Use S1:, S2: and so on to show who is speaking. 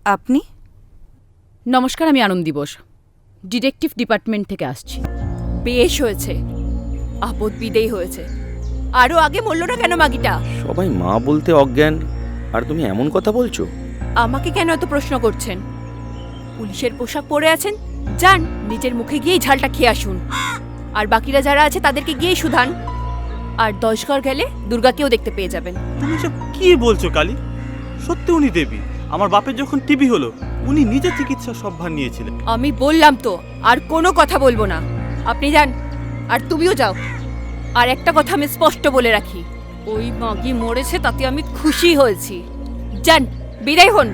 S1: আপনি?
S2: নমস্কার, আমি আনন্দি বোস, ডিটেকটিভ ডিপার্টমেন্ট থেকে আসছি।
S3: বেশ হয়েছে, আপদ বিদেই হয়েছে। আরো আগে মরল না কেন মাগিটা?
S4: সবাই মা বলতে অজ্ঞান, আর তুমি এমন কথা বলছো?
S3: আমাকে কেন এত প্রশ্ন করছেন? পুলিশের পোশাক পরে আছেন, যান নিজের মুখে গিয়েই ঝালটা খেয়ে আসুন। আর বাকিরা যারা আছে তাদেরকে গিয়েই শুধান। আর 10 ঘর গেলে দুর্গাকেও দেখতে পেয়ে যাবেন।
S5: তুমি সব কি বলছো কালী? সত্যি উনি দেবী? আমার বাপের যখন টিবি হলো উনি নিজে চিকিৎসা সব ভার নিয়েছিলেন।
S3: আমি বললাম তো আর কোনো কথা বলবো না। আপনি যান, আর তুমিও যাও। আর একটা কথা আমি স্পষ্ট বলে রাখি, ওই মাগি মরেছে তাতে আমি খুশি হয়েছি। যান, বিদায় হন।